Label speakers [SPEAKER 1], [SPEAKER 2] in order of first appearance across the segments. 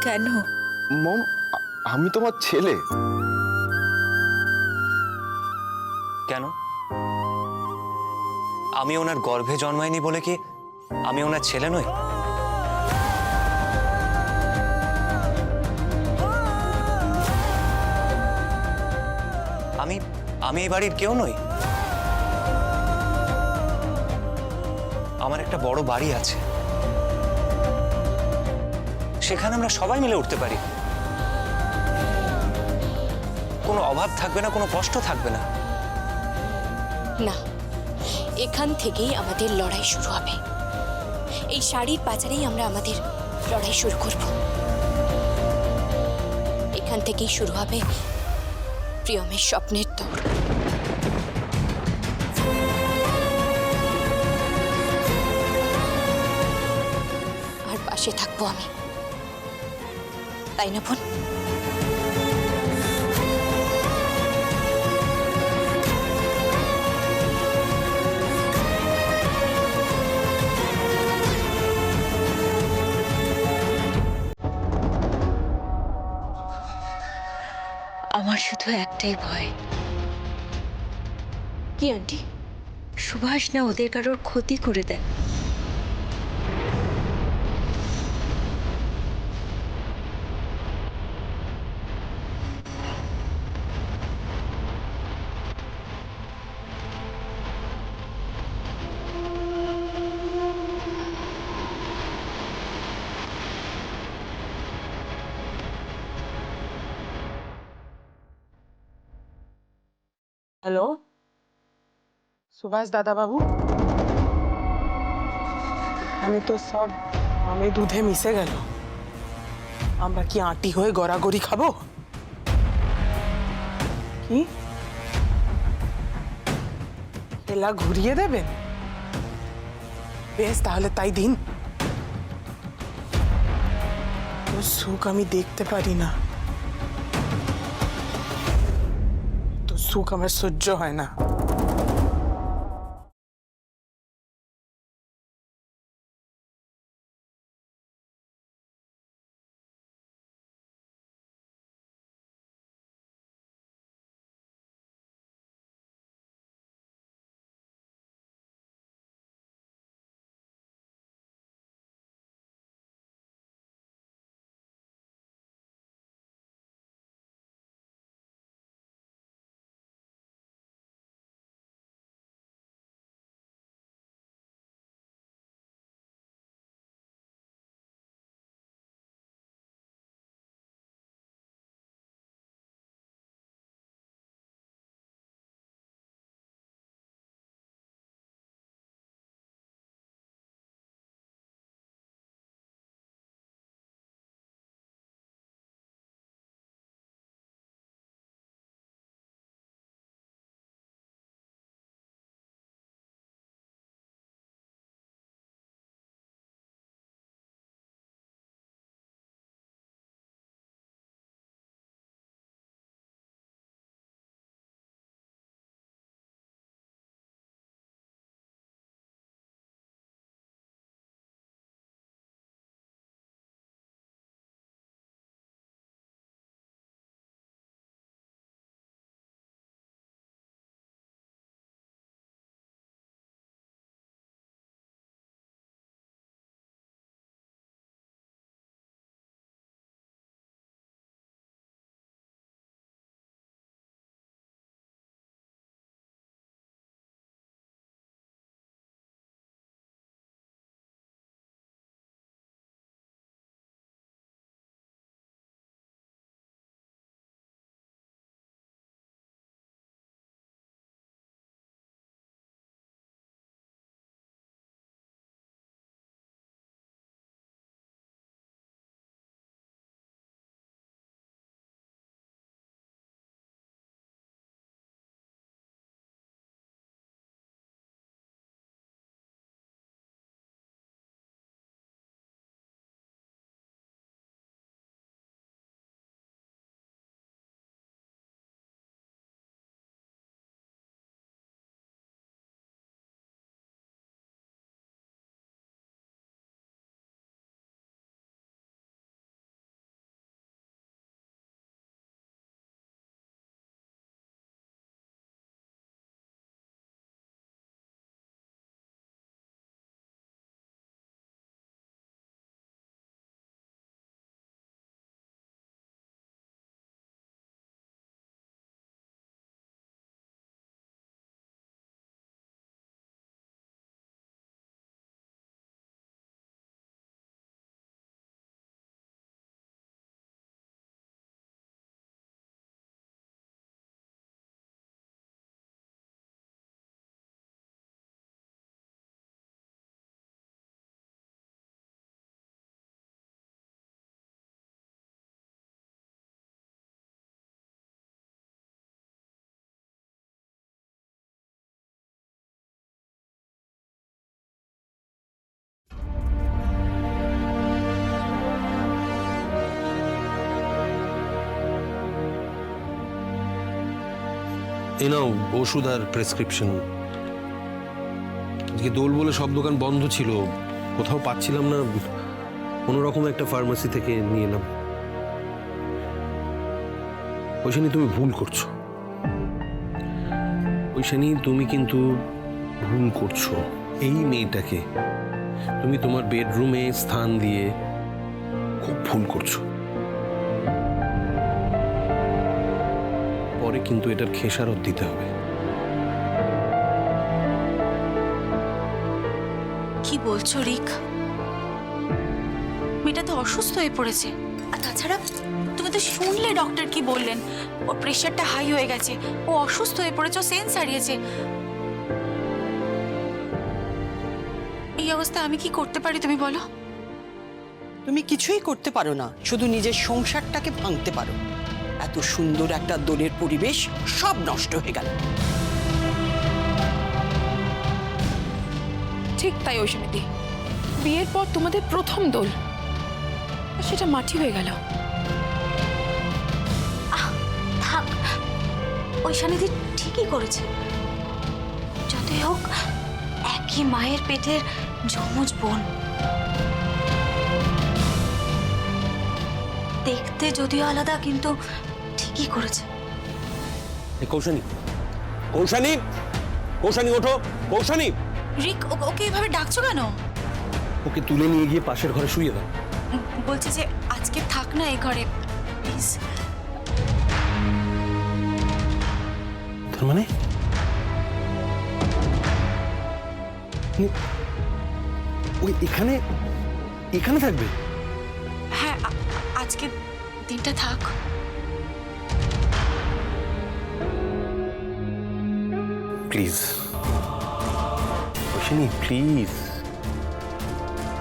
[SPEAKER 1] কেন?
[SPEAKER 2] মম, আমি তোমার ছেলে।
[SPEAKER 3] কেন? আমি ওনার গর্ভে জন্মাইনি বলে কি আমি ওনার ছেলে নই? আমি আমি এই বাড়ির কেউ নই। আমার একটা বড় বাড়ি আছে, সেখানে আমরা সবাই মিলে উঠতে পারি। কোনো অভাব থাকবে না, কোনো কষ্ট থাকবে না।
[SPEAKER 1] না, এখান থেকেই আমাদের লড়াই শুরু হবে। এই শাড়ির পাচারেই আমরা আমাদের লড়াই শুরু করব। এখান থেকেই শুরু হবে প্রিয়মের স্বপ্নের দৌড়। আর পাশে থাকবো আমি, তাই না বোন? আমার শুধু একটাই ভয়। কি আন্টি? সুভাষ না ওদের কারোর ক্ষতি করে দেয়?
[SPEAKER 4] হ্যালো, সুভাষ দাদা বাবু। এখানে তো সব আমে দুধে মিশে গেল। আমরা কি আঁটি হয়ে গড়াগড়ি খাবো? কি খেলা ঘুরিয়ে দেবেন? বেশ, তাহলে তাই দিন। তোর সুখ আমি দেখতে পারি না, তোর সুখ আমার সহ্য হয় না।
[SPEAKER 5] এই নাও ওষুধ আর প্রেসক্রিপশন। আজকে দোল বলে সব দোকান বন্ধ ছিল, কোথাও পাচ্ছিলাম না, কোনো রকম একটা ফার্মেসি থেকে নিয়ে এলাম। ঐশানী তুমি ভুল করছো, ঐশানী তুমি কিন্তু ভুল করছো। এই মেয়েটাকে তুমি তোমার বেডরুমে স্থান দিয়ে খুব ভুল করছো। পরে কিন্তু এটার খেসারত দিতে হবে।
[SPEAKER 6] কি বলছো রিক? মেয়েটা তো অসুস্থ হয়ে পড়েছে। আর তাছাড়া তুমি তো শুনলে ডক্টর কি বললেন, ওর প্রেশারটা হাই হয়ে গেছে, ও অসুস্থ হয়ে পড়েছে, ও সেন্স হারিয়েছে। এই অবস্থায় আমি কি করতে পারি তুমি বলো?
[SPEAKER 7] তুমি কিছুই করতে পারো না, শুধু নিজের সংসারটাকে ভাঙতে পারো। এত সুন্দর একটা দোলের পরিবেশ সব নষ্ট হয়ে গেল।
[SPEAKER 1] ঠিক তাই ঐশানীদি, বিয়ের পর তোমাদের প্রথম দোল, আর সেটা মাটি হয়ে গেল।
[SPEAKER 6] থাক, ঐশানীদি ঠিকই করেছে। যতই হোক একই মায়ের পেটের যমজ বোন। দেখতে যদিও আলাদা, কিন্তু ঠিকই করেছে।
[SPEAKER 5] কৌশানী, কৌশানী, কৌশানী ওঠো, কৌশানী।
[SPEAKER 6] রিক, ওকে এভাবে ডাকছো কেন?
[SPEAKER 5] ওকে তুলে নিয়ে গিয়ে পাশের ঘরে শুইয়ে দাও।
[SPEAKER 6] বলছে যে আজকে থাক না এই ঘরে, প্লিজ।
[SPEAKER 5] তার মানে ওই এখানে এখানে থাকবে?
[SPEAKER 6] হ্যাঁ, আজকে দিনটা থাক।
[SPEAKER 5] Please Aishani, please.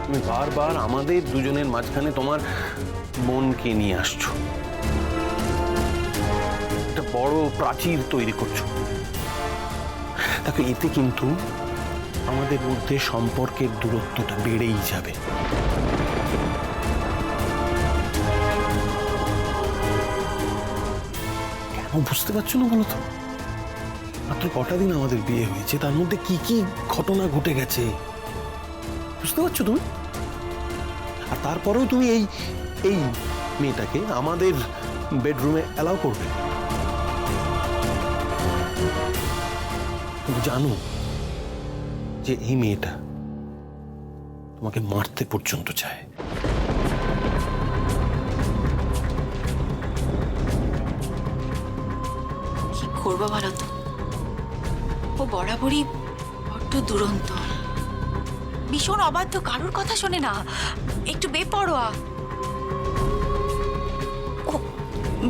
[SPEAKER 5] তুমি বারবার আমাদের দুজনের মাঝখানে তোমার বোনকে নিয়ে আসছো, একটা বড় প্রাচীর তৈরি করছো। দেখো, এতে কিন্তু আমাদের মধ্যে সম্পর্কের দূরত্বটা বেড়েই যাবে। কেন বুঝতে পারছো না বলো তো? মাত্র কটা দিন আমাদের বিয়ে হয়েছে, তার মধ্যে কি কি ঘটনা ঘটে গেছে বুঝতে পারছো তুমি? আর তারপরেও তুমি এই এই মেয়েটাকে আমাদের বেডরুমে অ্যালাউ করবে? তুমি জানো যে এই মেয়েটা তোমাকে মারতে পর্যন্ত চায়।
[SPEAKER 6] কি করবো বলো তো? ও বরাবরই বড্ড দুরন্ত, ভীষণ অবাধ্য, কারোর কথা শোনে না, একটু বেপরোয়া। ও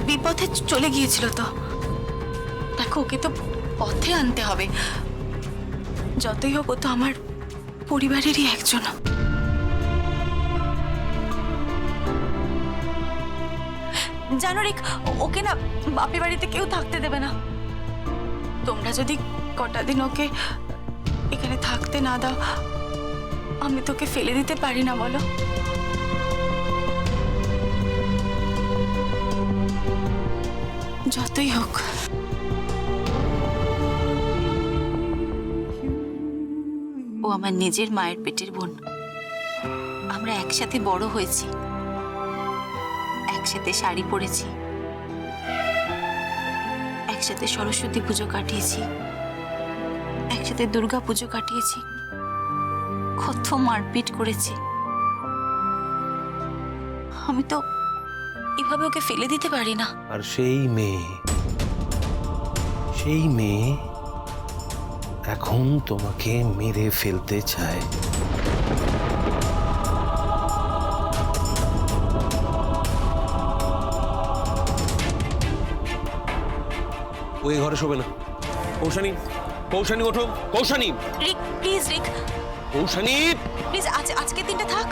[SPEAKER 6] বিপথে চলে গিয়েছিল তো। দেখো, ওকে তো পথে আনতে হবে। যতই হোক ও তো আমার পরিবারেরই একজন। জানো রিক, ওকে না বাপের বাড়িতে কেউ থাকতে দেবে না। তোমরা যদি কটা দিন ওকে এখানে থাকতে না দাও, আমি তোকে ফেলে দিতে পারি না বলো? যতই হোক ও আমার নিজের মায়ের পেটের বোন। আমরা একসাথে বড় হয়েছি, একসাথে শাড়ি পরেছি, একসাথে সরস্বতী পুজো কাটিয়েছি, একসাথে দুর্গা পুজো কাটিয়েছি, কত মারপিট করেছি। আমি তো এভাবে ওকে ফেলে দিতে পারি না।
[SPEAKER 5] আর সেই মেয়ে এখন তোমাকে মেরে ফেলতে চায়। ওই ঘরে শোবে না। কৌশানী, কৌশানী ওঠো, কৌশানী।
[SPEAKER 6] রিক, প্লিজ রিক,
[SPEAKER 5] কৌশানী,
[SPEAKER 6] প্লিজ আজকের দিনটা থাক,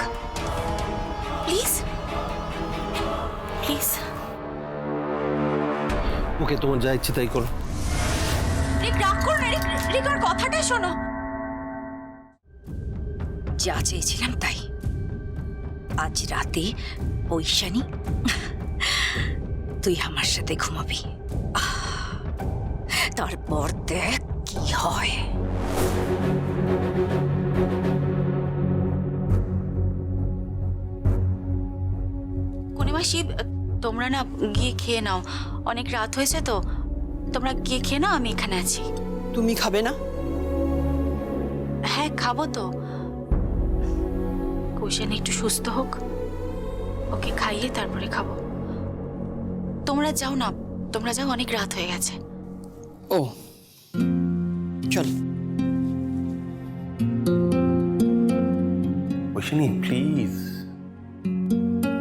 [SPEAKER 6] প্লিজ প্লিজ।
[SPEAKER 5] ওকে তোমার যা ইচ্ছে তাই করো।
[SPEAKER 6] রিক, রাগ করো না রিক, রিক আমার কথাটা শোনো।
[SPEAKER 8] যা চেয়েছিলাম তাই। আজ রাতে ঐশানী তুই আমার সাথে ঘুমাবি। তারপর দেখ কি হয়।
[SPEAKER 6] পূর্ণিমাসি, তোমরা না গিয়ে খেয়ে নাও, অনেক রাত হয়েছে তো। তোমরা গিয়ে খেয়ে নাও, আমি এখানে আছি।
[SPEAKER 7] তুমি খাবে না?
[SPEAKER 6] হ্যাঁ, খাবো তো। কৌশানি একটু সুস্থ হোক, ওকে খাইয়ে তারপরে খাবো। তোমরা যাও না, তোমরা যাও, অনেক রাত হয়ে গেছে।
[SPEAKER 7] ও চল।
[SPEAKER 5] ঐশানী প্লিজ,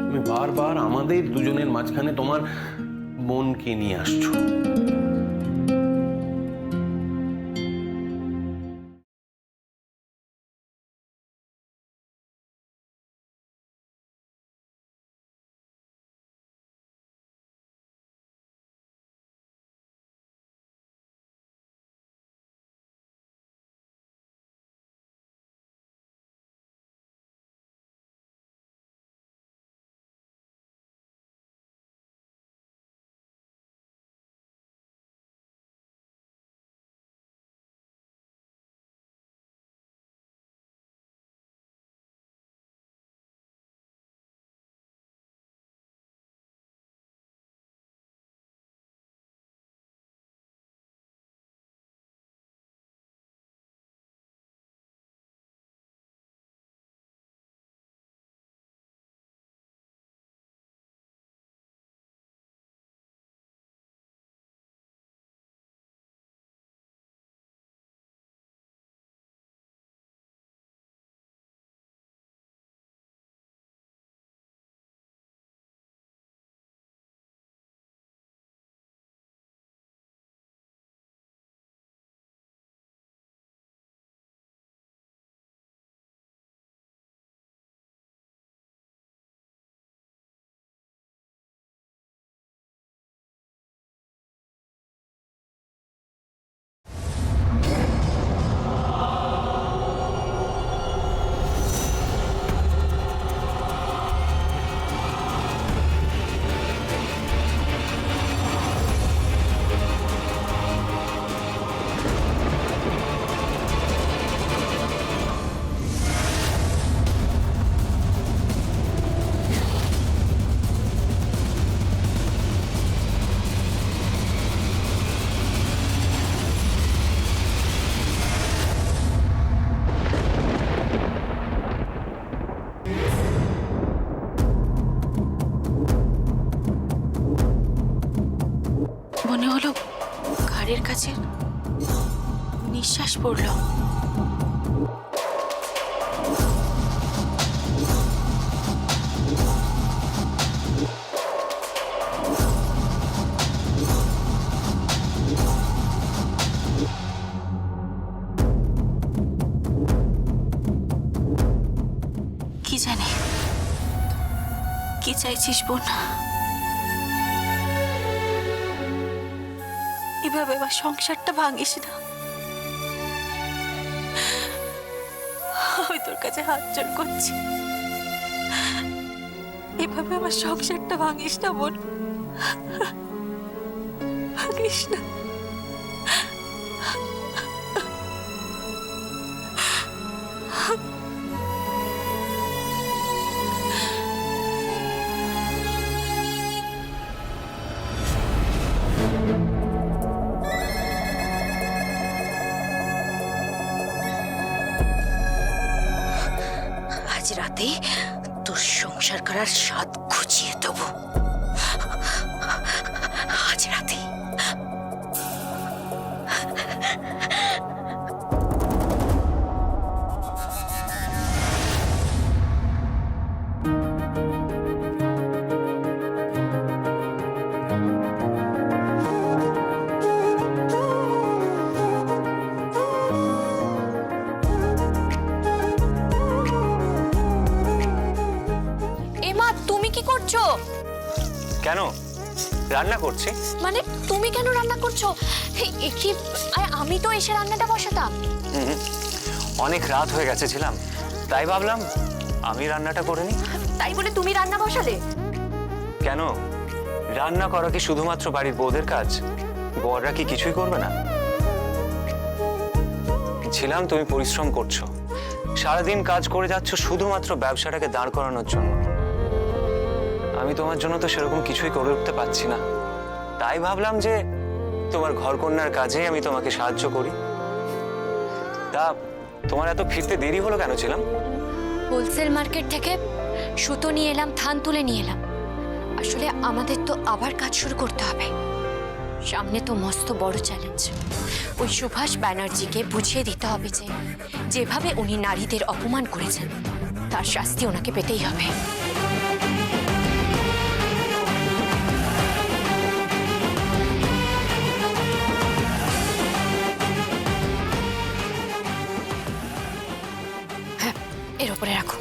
[SPEAKER 5] তুমি বারবার আমাদের দুজনের মাঝখানে তোমার বোনকে নিয়ে আসছো।
[SPEAKER 6] মনে হলো ঘাড়ের কাছে নিঃশ্বাস পড়লো। কি জানি কি চাইছিস বোন? এভাবে আমার সংসারটা ভাঙিস না। আমি তোর কাছে হাত জোড় করছি, এভাবে আমার সংসারটা ভাঙিস না বোন, ভাঙিস না।
[SPEAKER 8] আজ রাতে তোর সংসার করার স্বাদ খুঁজিয়ে দেবো। আজ রাতে
[SPEAKER 1] তুমি কি করছো?
[SPEAKER 3] কেন? রান্না করছি।
[SPEAKER 1] মানে তুমি কেন রান্না করছো? কি আমি তো এসে রান্নাটা বসাতাম।
[SPEAKER 3] অনেক রাত হয়ে গেছে ছিলাম, তাই ভাবলাম আমি রান্নাটা করে নি।
[SPEAKER 1] তাই বলে তুমি রান্না বসালে?
[SPEAKER 3] কেন? রান্না করা কি শুধুমাত্র বাড়ির বউদের কাজ, বড়রা কি কিছুই করবে না? ছিলাম, তুমি পরিশ্রম করছো, সারাদিন কাজ করে যাচ্ছ শুধুমাত্র ব্যবসাটাকে দাঁড় করানোর জন্য। আমি তোমার জন্য তো সেরকম কিছুই করে উঠতে পারছি না, তাই ভাবলাম যে তোমার ঘরকন্যার কাজে আমি তোমাকে সাহায্য করি। তা তোমার এত ফিরতে দেরি হলো কেন ছিলাম?
[SPEAKER 1] হোলসেল মার্কেট থেকে সুতো নিয়ে এলাম, থান তুলে নিয়ে এলাম। আসলে আমাদের তো আবার কাজ শুরু করতে হবে। সামনে তো মস্ত বড় চ্যালেঞ্জ। ওই সুভাষ ব্যানার্জিকে বুঝিয়ে দিতে হবে যে যেভাবে উনি নারীদের অপমান করেছেন তার শাস্তি ওনাকে পেতেই হবে। হ্যাঁ, এর উপরে রাখো।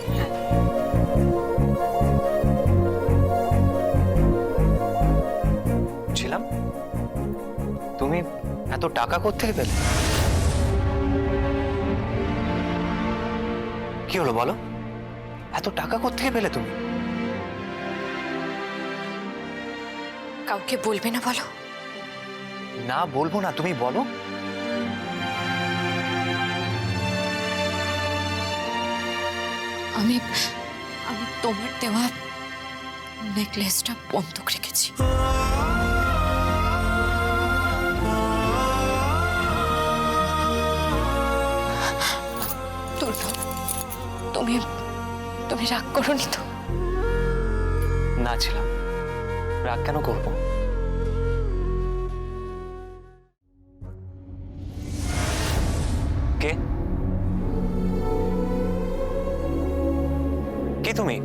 [SPEAKER 3] ছিলাম, তুমি এত টাকা কোত্থেকে পেলে? কি হলো বলো, এত টাকা কোত্থেকে পেলে তুমি?
[SPEAKER 1] কাউকে বলবে না বলো?
[SPEAKER 3] না বলবো না, তুমি বলো।
[SPEAKER 1] আমি আমি তোমার দেওয়া নেকলেসটা বন্ধক রেখেছি। দুর্গা, তুমি তুমি রাগ করোনি তো?
[SPEAKER 3] না ছিলাম, রাগ কেন করবো? কে? কে তুমি?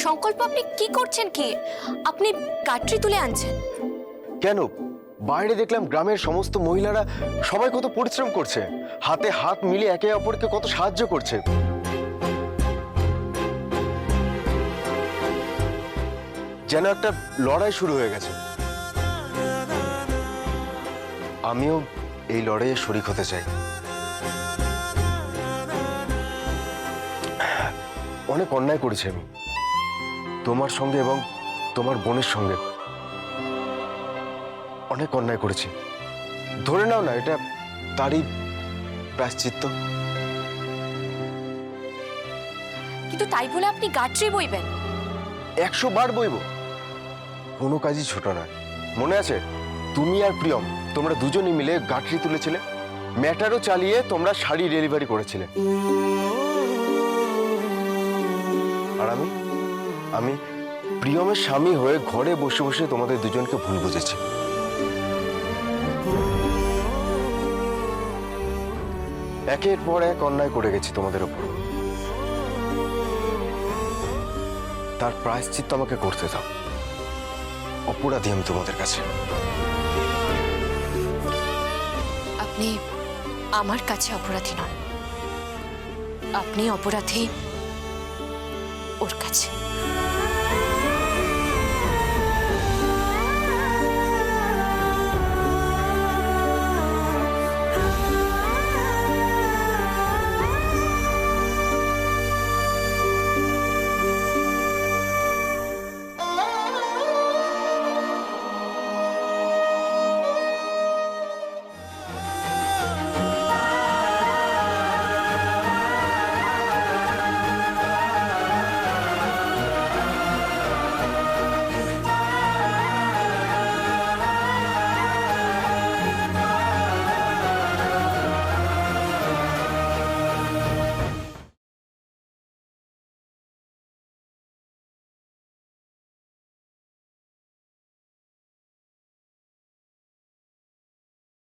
[SPEAKER 1] সংকল্প, আপনি কি করছেন? কি আপনি কাটরি তুলে আনছেন?
[SPEAKER 2] কেন? বাইরে দেখলাম গ্রামের সমস্ত মহিলারা সবাই কত পরিশ্রম করছে, হাতে হাত মিলিয়ে একে অপরকে কত সাহায্য করছে। যেন একটা লড়াই শুরু হয়ে গেছে। আমিও এই লড়াইয়ে শরিক হতে চাই। অনেক অন্যায় করেছি আমি তোমার সঙ্গে এবং তোমার বোনের সঙ্গে। অনেক অন্যায় করেছি, ধরে নাও না এটা তারই প্রায়শ্চিত্ত।
[SPEAKER 1] কিন্তু তাই বলে আপনি গাটরি বইবেন?
[SPEAKER 2] 100 বার বইব, কোনো কাজই ছোট নয়। মনে আছে তুমি আর প্রিয়ম, তোমরা দুজনই মিলে গাঁটরি তুলেছিলে, ম্যাটারও চালিয়ে তোমরা শাড়ি ডেলিভারি করেছিলে। আর আমি প্রিয়মের স্বামী হয়ে ঘরে বসে বসে তোমাদের দুজনকে ভুল বুঝেছি। একের পর এক অন্যায় করে গেছি তোমাদের উপর, তার প্রায়শ্চিত্ত আমাকে করতে দাও। অপরাধী আমি তোমাদের কাছে।
[SPEAKER 1] আপনি আমার কাছে অপরাধী নন, আপনি অপরাধী ওর কাছে।